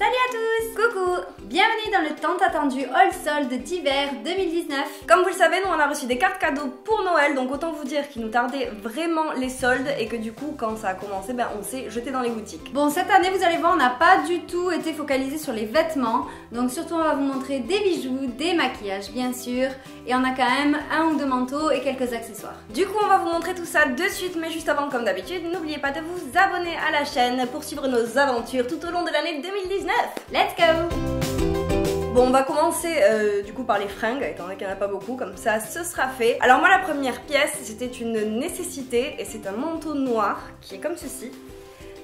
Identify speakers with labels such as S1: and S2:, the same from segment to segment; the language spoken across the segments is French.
S1: Salut à tous! Coucou! Bienvenue dans le tant attendu haul solde d'hiver 2019. Comme vous le savez, nous on a reçu des cartes cadeaux pour Noël, donc autant vous dire qu'il nous tardait vraiment les soldes et que du coup quand ça a commencé, on s'est jeté dans les boutiques. Bon, cette année vous allez voir, on n'a pas du tout été focalisé sur les vêtements, donc surtout on va vous montrer des bijoux, des maquillages bien sûr, et on a quand même un ou deux manteaux et quelques accessoires. Du coup on va vous montrer tout ça de suite, mais juste avant comme d'habitude, n'oubliez pas de vous abonner à la chaîne pour suivre nos aventures tout au long de l'année 2019. Let's go! Bon, on va commencer du coup par les fringues, étant donné qu'il n'y en a pas beaucoup, comme ça ce sera fait. Alors moi la première pièce, c'était une nécessité et c'est un manteau noir qui est comme ceci,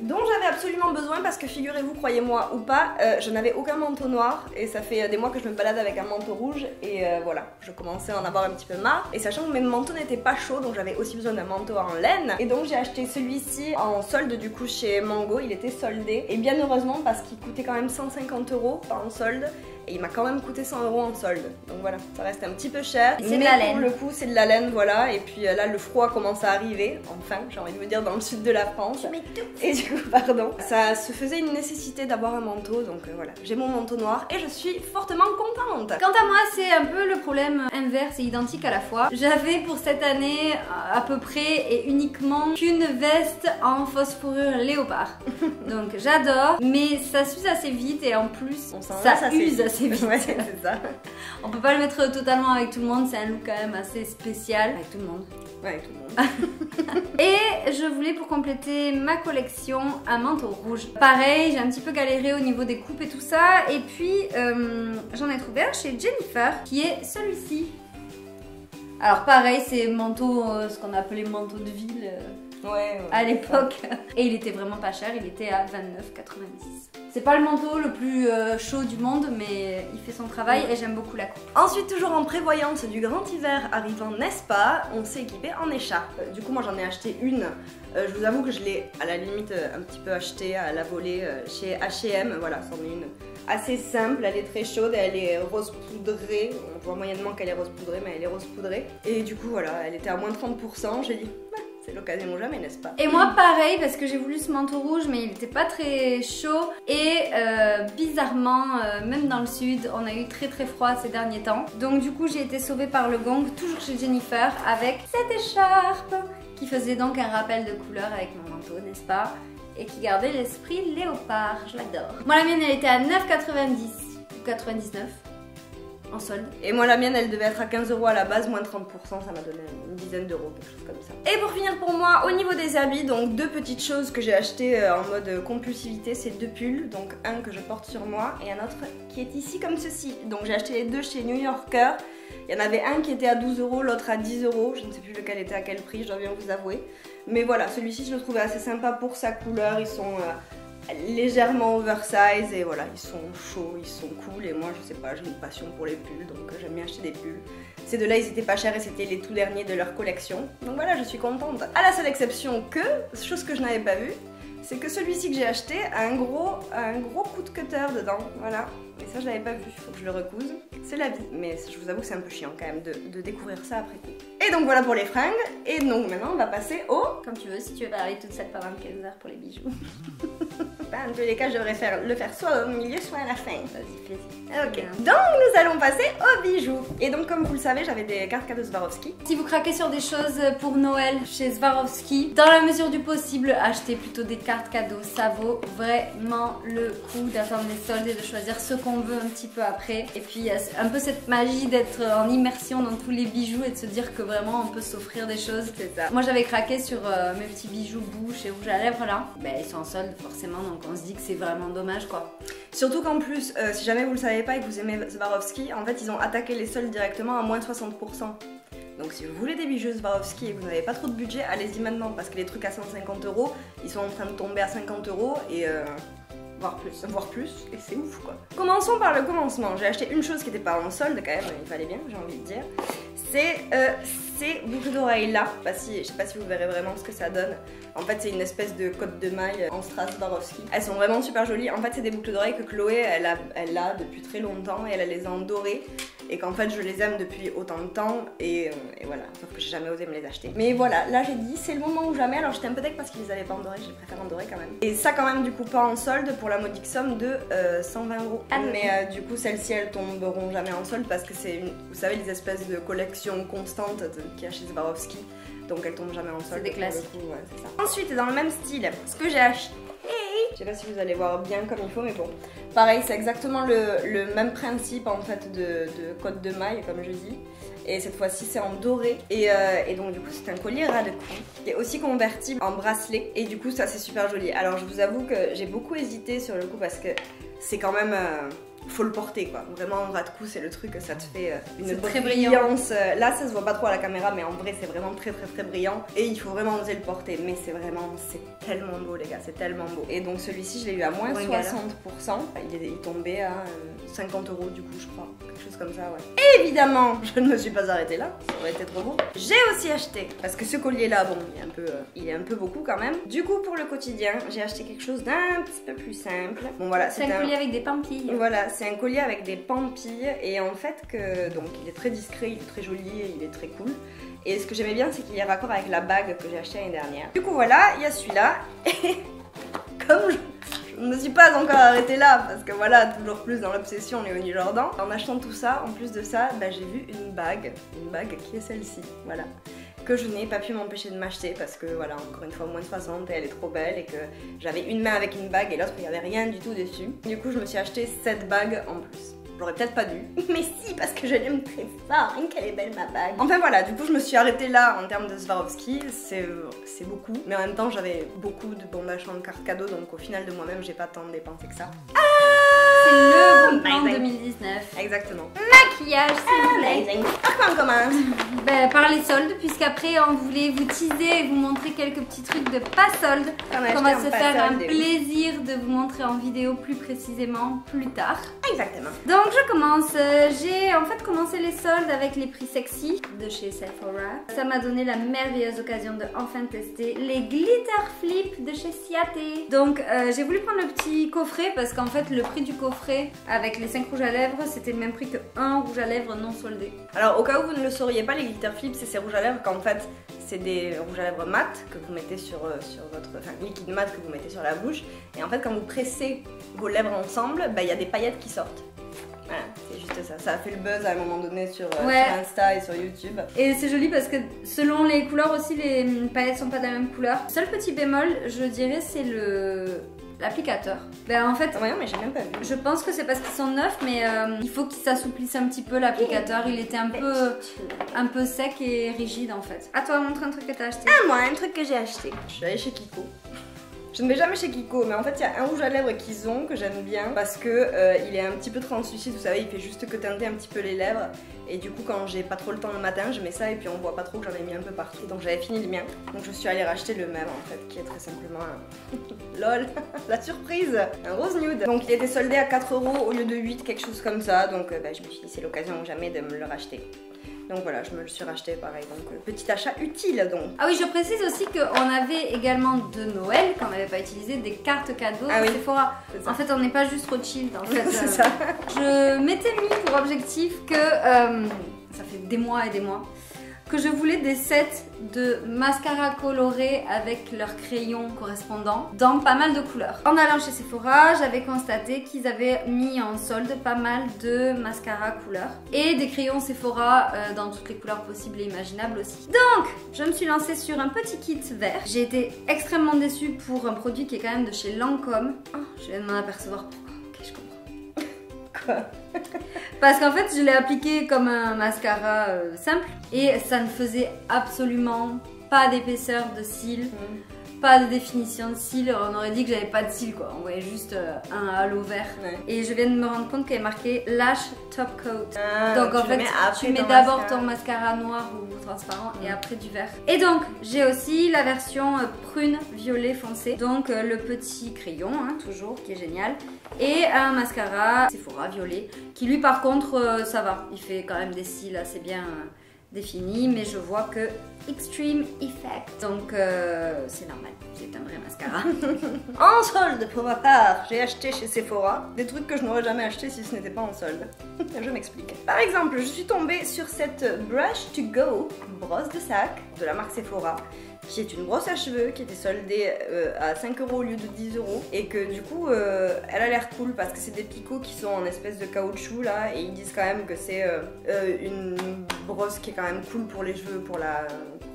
S1: dont j'avais absolument besoin parce que figurez-vous, croyez-moi ou pas, je n'avais aucun manteau noir et ça fait des mois que je me balade avec un manteau rouge et voilà, je commençais à en avoir un petit peu marre. Et sachant que mes manteaux n'étaient pas chauds, donc j'avais aussi besoin d'un manteau en laine, et donc j'ai acheté celui-ci en solde du coup chez Mango, il était soldé et bien heureusement parce qu'il coûtait quand même 150 € en solde. Et il m'a quand même coûté 100 € en solde. Donc voilà, ça reste un petit peu cher.
S2: C'est de la laine.
S1: Pour le coup, c'est de la laine, voilà. Et puis là, le froid commence à arriver. Enfin, j'ai envie de vous dire, dans le sud de la France. Et du coup, pardon. Ça se faisait une nécessité d'avoir un manteau. Donc voilà, j'ai mon manteau noir et je suis fortement contente.
S2: Quant à moi, c'est un peu le problème inverse et identique à la fois. J'avais pour cette année à peu près et uniquement qu'une veste en fausse fourrure léopard. Donc j'adore, mais ça s'use assez vite et en plus, ça use assez vite.
S1: Ouais, c'est ça.
S2: On peut pas le mettre totalement avec tout le monde, c'est un look quand même assez spécial.
S1: Avec tout le monde. Ouais, avec tout le monde.
S2: Et je voulais pour compléter ma collection un manteau rouge. Pareil, j'ai un petit peu galéré au niveau des coupes et tout ça. Et puis j'en ai trouvé un chez Jennifer qui est celui-ci. Alors pareil, c'est manteau, ce qu'on appelait manteau de ville à l'époque. Et il était vraiment pas cher, il était à 29,90 €. C'est pas le manteau le plus chaud du monde, mais il fait son travail et j'aime beaucoup la coupe.
S1: Ensuite, toujours en prévoyance du grand hiver arrivant, n'est-ce pas, on s'est équipé en écharpe. Du coup, moi j'en ai acheté une. Je vous avoue que je l'ai à la limite un petit peu achetée à la volée chez H&M. Voilà, c'en est une assez simple, elle est très chaude, elle est rose poudrée. On voit moyennement qu'elle est rose poudrée, mais elle est rose poudrée. Et du coup, voilà, elle était à moins 30%. J'ai dit, c'est l'occasion ou jamais, n'est-ce pas?
S2: Et moi pareil, parce que j'ai voulu ce manteau rouge mais il était pas très chaud et bizarrement, même dans le sud, on a eu très froid ces derniers temps. Donc du coup j'ai été sauvée par le Gong, toujours chez Jennifer, avec cette écharpe qui faisait donc un rappel de couleur avec mon manteau, n'est-ce pas? Et qui gardait l'esprit léopard, je l'adore. Moi la mienne elle était à 9,90 ou 99 en solde.
S1: Et moi la mienne elle devait être à 15 € à la base, moins 30%, ça m'a donné une dizaine d'euros, quelque chose comme ça. Et pour finir pour moi, au niveau des habits, donc deux petites choses que j'ai achetées en mode compulsivité, c'est deux pulls, donc un que je porte sur moi et un autre qui est ici comme ceci. Donc j'ai acheté les deux chez New Yorker. Il y en avait un qui était à 12 €, l'autre à 10 €, je ne sais plus lequel était à quel prix, je dois bien vous avouer. Mais voilà, celui-ci je le trouvais assez sympa pour sa couleur, ils sont légèrement oversize et voilà, ils sont chauds, ils sont cool et moi je sais pas, j'ai une passion pour les pulls donc j'aime bien acheter des pulls. Ces deux là ils étaient pas chers et c'était les tout derniers de leur collection, donc voilà, je suis contente. À la seule exception que, chose que je n'avais pas vue, c'est que celui-ci que j'ai acheté a un gros coup de cutter dedans, voilà. Et ça je l'avais pas vu, il faut que je le recouse. C'est la vie, mais je vous avoue que c'est un peu chiant quand même de découvrir ça après coup. Et donc voilà pour les fringues, et donc maintenant on va passer au...
S2: Comme tu veux, si tu veux parler toute cette pendant 15 heures pour les bijoux.
S1: En tous les cas, je devrais le faire soit au milieu, soit à la fin.
S2: Vas-y, fais-y.
S1: Ok, donc nous allons passer aux bijoux. Et donc comme vous le savez, j'avais des cartes cadeaux Swarovski.
S2: Si vous craquez sur des choses pour Noël chez Swarovski, dans la mesure du possible, achetez plutôt des cartes cadeaux. Ça vaut vraiment le coup d'attendre les soldes et de choisir ce qu'on veut un petit peu après. Et puis il y a un peu cette magie d'être en immersion dans tous les bijoux et de se dire que vraiment on peut s'offrir des choses.
S1: C'est ça.
S2: Moi j'avais craqué sur mes petits bijoux bouche et rouge à lèvres là. Ben, ils sont en solde forcément, donc on se dit que c'est vraiment dommage quoi.
S1: Surtout qu'en plus, si jamais vous le savez pas et que vous aimez Swarovski, en fait ils ont attaqué les soldes directement à moins 60%. Donc si vous voulez des bijoux Swarovski et que vous n'avez pas trop de budget, allez-y maintenant parce que les trucs à 150 €, ils sont en train de tomber à 50 € et voire plus, et c'est ouf quoi. Commençons par le commencement. J'ai acheté une chose qui n'était pas en solde quand même, il fallait bien, j'ai envie de dire. C'est ces boucles d'oreilles là, je sais pas si vous verrez vraiment ce que ça donne. En fait c'est une espèce de cotte de maille en strass Swarovski. Elles sont vraiment super jolies. En fait c'est des boucles d'oreilles que Chloé elle a depuis très longtemps et elle les a en doré. et qu'en fait je les aime depuis autant de temps et voilà, sauf que j'ai jamais osé me les acheter. Mais voilà, là j'ai dit c'est le moment ou jamais, alors j'étais un peu deck parce qu'ils les avaient pas en doré, j'ai préféré en doré quand même. Et ça quand même du coup pas en solde pour la modique somme de 120 €. Mais du coup celles-ci elles tomberont jamais en solde parce que c'est vous savez les espèces de collections constantes qu'il y a chez Swarovski, donc elles tombent jamais en solde.
S2: C'est des classiques.
S1: Ouais, c'est ça. Ensuite dans le même style, ce que j'ai acheté, je sais pas si vous allez voir bien comme il faut mais bon, pareil c'est exactement le même principe en fait de côte de maille comme je dis. Et cette fois-ci c'est en doré et donc du coup c'est un collier ras de cou qui est aussi convertible en bracelet et du coup ça c'est super joli. Alors je vous avoue que j'ai beaucoup hésité sur le coup parce que c'est quand même faut le porter quoi. Vraiment en ras de cou c'est le truc, ça te fait une brillance. Là ça se voit pas trop à la caméra mais en vrai c'est vraiment très brillant et il faut vraiment oser le porter, mais c'est tellement beau les gars, c'est tellement beau. Et donc celui-ci je l'ai eu à moins 60%, il tombait à 50 € du coup je crois, quelque chose comme ça ouais. Et évidemment je ne me suis pas arrêtée là, ça aurait été trop beau. J'ai aussi acheté, parce que ce collier là bon il est un peu beaucoup quand même. Du coup pour le quotidien j'ai acheté quelque chose d'un petit peu plus simple. Bon voilà,
S2: c'est un collier avec des pampilles.
S1: Voilà, c'est un collier avec des pampilles et en fait donc il est très discret, il est très joli et il est très cool. Et ce que j'aimais bien c'est qu'il est raccord avec la bague que j'ai achetée l'année dernière. Du coup voilà, il y a celui-là et comme je ne me suis pas encore arrêtée là parce que voilà, toujours plus dans l'obsession Léonie Jordan. En achetant tout ça, en plus de ça, bah, j'ai vu une bague qui est celle-ci, voilà, que je n'ai pas pu m'empêcher de m'acheter parce que voilà, encore une fois moins de 60 et elle est trop belle et que j'avais une main avec une bague et l'autre il n'y avait rien du tout dessus. Du coup je me suis acheté cette bague en plus. J'aurais peut-être pas dû, mais si parce que je l'aime très fort, rien qu'elle est belle ma bague. Enfin voilà, du coup je me suis arrêtée là en termes de Swarovski, c'est beaucoup, mais en même temps j'avais beaucoup de bons d'achat en carte cadeau donc au final de moi-même j'ai pas tant dépensé que ça.
S2: C'est le bon plan 2019.
S1: Exactement.
S2: Maquillage s'il vous plaît.
S1: Par quoi on commence?
S2: Ben, par les soldes, puisqu'après on voulait vous teaser et vous montrer quelques petits trucs de pas soldes. On va se faire un plaisir de vous montrer en vidéo plus précisément plus tard.
S1: Exactement.
S2: Donc je commence, j'ai en fait commencé les soldes avec les prix sexy de chez Sephora. Ça m'a donné la merveilleuse occasion de enfin tester les glitter flip de chez Ciate. Donc j'ai voulu prendre le petit coffret parce qu'en fait le prix du coffret avec les 5 rouges à lèvres c'était le même prix que un rouge à lèvres non soldé.
S1: Alors au cas où vous ne le sauriez pas, les glitter flip c'est ces rouges à lèvres qu'en fait c'est des rouges à lèvres mat que vous mettez sur votre, enfin liquide mat que vous mettez sur la bouche et en fait quand vous pressez vos lèvres ensemble, bah, il y a des paillettes qui sortent. Voilà, c'est juste ça. Ça a fait le buzz à un moment donné sur Insta et sur YouTube.
S2: Et c'est joli parce que selon les couleurs aussi, les paillettes sont pas de la même couleur. Seul petit bémol, je dirais, c'est l'applicateur. Ben en fait,
S1: ouais, mais j'ai même pas vu.
S2: Je pense que c'est parce qu'ils sont neufs, mais il faut qu'ils s'assouplissent un petit peu l'applicateur. Il était un peu sec et rigide en fait. À toi, montre un truc que t'as acheté.
S1: Ah moi, un truc que j'ai acheté. Je suis allée chez Kiko. Je ne vais jamais chez Kiko, mais en fait il y a un rouge à lèvres qu'ils ont que j'aime bien parce que il est un petit peu translucide, vous savez, il fait juste que teinter un petit peu les lèvres et du coup quand j'ai pas trop le temps le matin je mets ça et puis on voit pas trop que j'en ai mis un peu partout. Donc j'avais fini le mien, donc je suis allée racheter le même en fait qui est très simplement lol, la surprise, un rose nude. Donc il était soldé à 4 € au lieu de 8, quelque chose comme ça, donc bah, je me suis dit c'est l'occasion ou jamais de me le racheter. Donc voilà, je me le suis racheté pareil, donc petit achat utile donc.
S2: Ah oui, je précise aussi qu'on avait également de Noël, qu'on n'avait pas utilisé, des cartes cadeaux de Sephora. En fait, on n'est pas juste Rothschild en fait.
S1: C'est ça.
S2: Je m'étais mis pour objectif que, ça fait des mois et des mois, que je voulais des sets de mascara colorés avec leurs crayons correspondants dans pas mal de couleurs. En allant chez Sephora, j'avais constaté qu'ils avaient mis en solde pas mal de mascara couleurs et des crayons Sephora dans toutes les couleurs possibles et imaginables aussi. Donc, je me suis lancée sur un petit kit vert. J'ai été extrêmement déçue pour un produit qui est quand même de chez Lancôme. Oh, je viens de m'en apercevoir. Ok, je comprends.
S1: Quoi?
S2: Parce qu'en fait je l'ai appliqué comme un mascara simple et ça ne faisait absolument pas d'épaisseur de cils, pas de définition de cils. On aurait dit que j'avais pas de cils quoi, on voyait juste un halo vert. Et je viens de me rendre compte qu'il y avait marqué Lash Top Coat. Donc en fait tu mets d'abord ton mascara noir ou transparent et après du vert. Et donc j'ai aussi la version prune violet foncé, donc le petit crayon hein, toujours qui est génial. Et un mascara Sephora violet qui lui par contre ça va, il fait quand même des cils assez bien défini, mais je vois que Extreme Effect. Donc c'est normal, c'est un vrai mascara.
S1: En solde pour ma part, j'ai acheté chez Sephora des trucs que je n'aurais jamais acheté si ce n'était pas en solde. Je m'explique. Par exemple, je suis tombée sur cette Brush to Go, brosse de sac de la marque Sephora, qui est une brosse à cheveux qui était soldée à 5 € au lieu de 10 € et que du coup elle a l'air cool parce que c'est des picots qui sont en espèce de caoutchouc là et ils disent quand même que c'est une brosse qui est quand même cool pour les cheveux, pour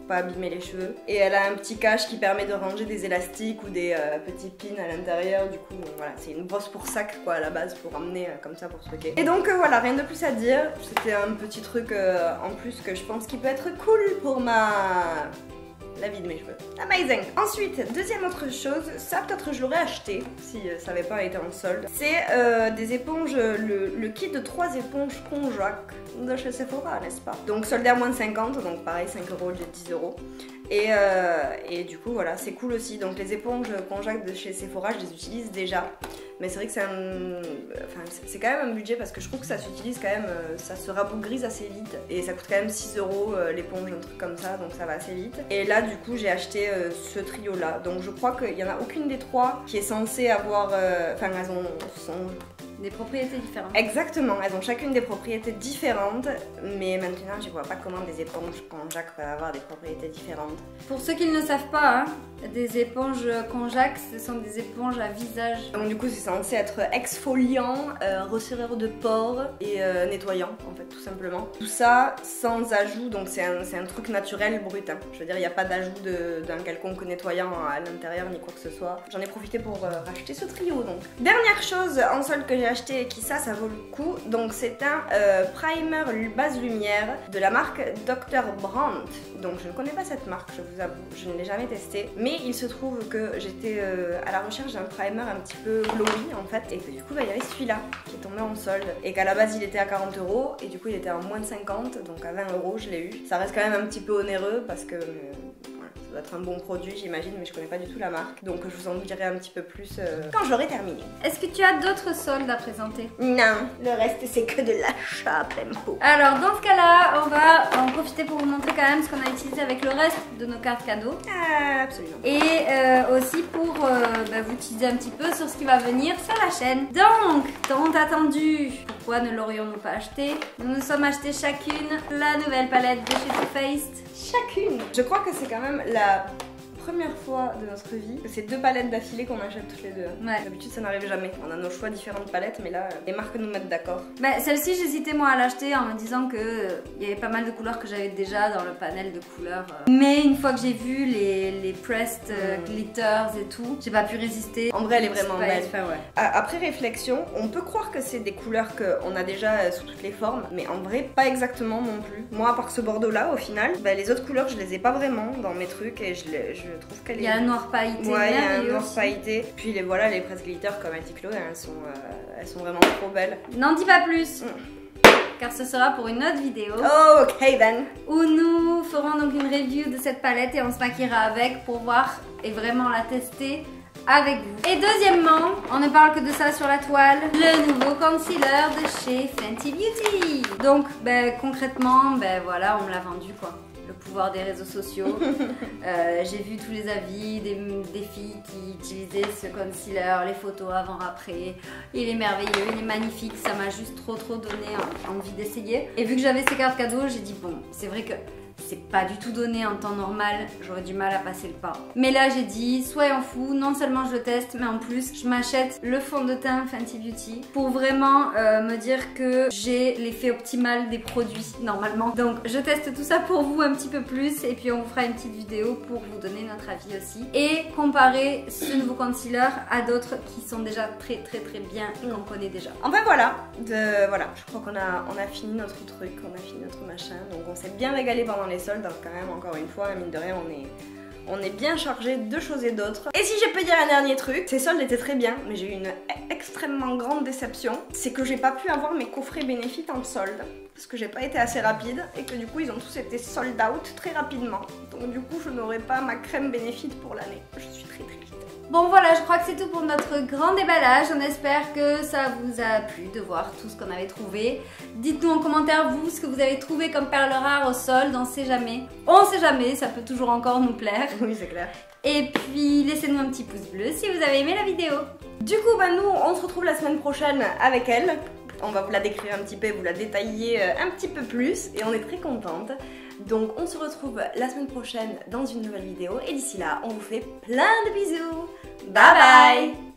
S1: pas abîmer les cheveux. Et elle a un petit cache qui permet de ranger des élastiques ou des petits pins à l'intérieur. Du coup, voilà, c'est une brosse pour sac quoi à la base pour ramener comme ça pour truquer. Et donc voilà, rien de plus à dire. C'était un petit truc en plus que je pense qui peut être cool pour la vie de mes cheveux. Amazing! Ensuite, deuxième autre chose, ça peut-être je l'aurais acheté si ça n'avait pas été en solde. C'est des éponges, le kit de 3 éponges Conjac de chez Sephora, n'est-ce pas? Donc soldé à moins de 50, donc pareil 5 € au lieu de 10 €. Et du coup voilà, c'est cool aussi. Donc les éponges Conjac de chez Sephora, je les utilise déjà. Mais c'est vrai que c'est quand même un budget parce que je trouve que ça s'utilise quand même, ça se rabougrise assez vite. Et ça coûte quand même 6 € l'éponge, un truc comme ça, donc ça va assez vite. Et là du coup j'ai acheté ce trio là. Donc je crois qu'il n'y en a aucune des trois qui est censée avoir, enfin elles sont
S2: des propriétés différentes.
S1: Exactement, elles ont chacune des propriétés différentes, mais maintenant je vois pas comment des éponges Conjac peuvent avoir des propriétés différentes.
S2: Pour ceux qui ne le savent pas, hein, des éponges Conjac, ce sont des éponges à visage.
S1: Donc du coup c'est censé être exfoliant, resserreur de pores et nettoyant en fait tout simplement. Tout ça sans ajout, donc c'est un truc naturel brut. Hein. Je veux dire il n'y a pas d'ajout d'un quelconque nettoyant à l'intérieur ni quoi que ce soit. J'en ai profité pour racheter ce trio donc. Dernière chose en solde que j'ai acheté et qui ça vaut le coup, donc c'est un primer base lumière de la marque Dr. Brandt. Donc je ne connais pas cette marque, je vous avoue, je ne l'ai jamais testé, mais il se trouve que j'étais à la recherche d'un primer un petit peu glowy en fait, et que du coup il y avait celui-là qui est tombé en solde, et qu'à la base il était à 40 €, et du coup il était à moins de 50, donc à 20 € je l'ai eu. Ça reste quand même un petit peu onéreux parce que ça doit être un bon produit j'imagine, mais je connais pas du tout la marque, donc je vous en dirai un petit peu plus quand j'aurai terminé.
S2: Est-ce que tu as d'autres soldes à présenter?
S1: Non, le reste c'est que de l'achat plein pot.
S2: Alors dans ce cas-là, on va en profiter pour vous montrer quand même ce qu'on a utilisé avec le reste de nos cartes cadeaux.
S1: Absolument.
S2: Et aussi pour vous teaser un petit peu sur ce qui va venir sur la chaîne. Donc, tant attendu, pourquoi ne l'aurions-nous pas acheté? Nous nous sommes acheté chacune la nouvelle palette de chez Too Faced.
S1: Chacune. Je crois que c'est quand même la première fois de notre vie que c'est 2 palettes d'affilée qu'on achète toutes les deux.
S2: Ouais.
S1: D'habitude ça n'arrive jamais. On a nos choix différentes palettes, mais là les marques nous mettent d'accord.
S2: Bah, celle-ci j'hésitais moi à l'acheter en me disant que il y avait pas mal de couleurs que j'avais déjà dans le panel de couleurs. Mais une fois que j'ai vu les pressed glitters et tout, j'ai pas pu résister.
S1: En vrai elle est vraiment belle.
S2: Ouais.
S1: Après réflexion, on peut croire que c'est des couleurs qu'on a déjà sous toutes les formes, mais en vrai pas exactement non plus. Moi à part ce bordeaux là au final, les autres couleurs je les ai pas vraiment dans mes trucs et je trouve qu'elle est...
S2: Il y a un noir pailleté,
S1: ouais, il y a un noir pailleté. Puis voilà, les presse glitter comme a dit Chloé, elles sont vraiment trop belles.
S2: N'en dis pas plus car ce sera pour une autre vidéo.
S1: Oh, ok then.
S2: Où nous ferons donc une review de cette palette et on se maquillera avec pour voir et vraiment la tester avec vous. Et deuxièmement, on ne parle que de ça sur la toile, le nouveau concealer de chez Fenty Beauty. Donc concrètement, voilà, on me l'a vendu quoi. Le pouvoir des réseaux sociaux. J'ai vu tous les avis des filles qui utilisaient ce concealer, les photos avant-après. Il est merveilleux, il est magnifique, ça m'a juste trop donné envie d'essayer. Et vu que j'avais ces cartes cadeaux, j'ai dit bon, c'est vrai que c'est pas du tout donné en temps normal, j'aurais du mal à passer le pas. Mais là j'ai dit, soyons fous, non seulement je le teste, mais en plus je m'achète le fond de teint Fenty Beauty pour vraiment me dire que j'ai l'effet optimal des produits normalement. Donc je teste tout ça pour vous un petit peu plus et puis on vous fera une petite vidéo pour vous donner notre avis aussi. Et comparer ce nouveau concealer à d'autres qui sont déjà très bien et qu'on connaît déjà.
S1: Enfin voilà, je crois qu'on a fini notre truc, on a fini notre machin, donc on s'est bien régalé pendant les soldes, donc quand même encore une fois, mine de rien, on est bien chargé de choses et d'autres. Et si je peux dire un dernier truc, ces soldes étaient très bien, mais j'ai eu une extrêmement grande déception, c'est que j'ai pas pu avoir mes coffrets Benefit en solde, parce que j'ai pas été assez rapide, et que du coup ils ont tous été sold out très rapidement. Donc du coup je n'aurai pas ma crème Benefit pour l'année. Je suis très triste.
S2: Bon voilà, je crois que c'est tout pour notre grand déballage. On espère que ça vous a plu de voir tout ce qu'on avait trouvé. Dites-nous en commentaire vous ce que vous avez trouvé comme perles rares au solde, on sait jamais. On sait jamais, ça peut toujours encore nous plaire.
S1: Oui, c'est clair.
S2: Et puis laissez-nous un petit pouce bleu si vous avez aimé la vidéo.
S1: Du coup, bah, nous, on se retrouve la semaine prochaine avec elle. On va vous la décrire un petit peu, vous la détailler un petit peu plus et on est très contente. Donc on se retrouve la semaine prochaine dans une nouvelle vidéo et d'ici là, on vous fait plein de bisous. Bye bye.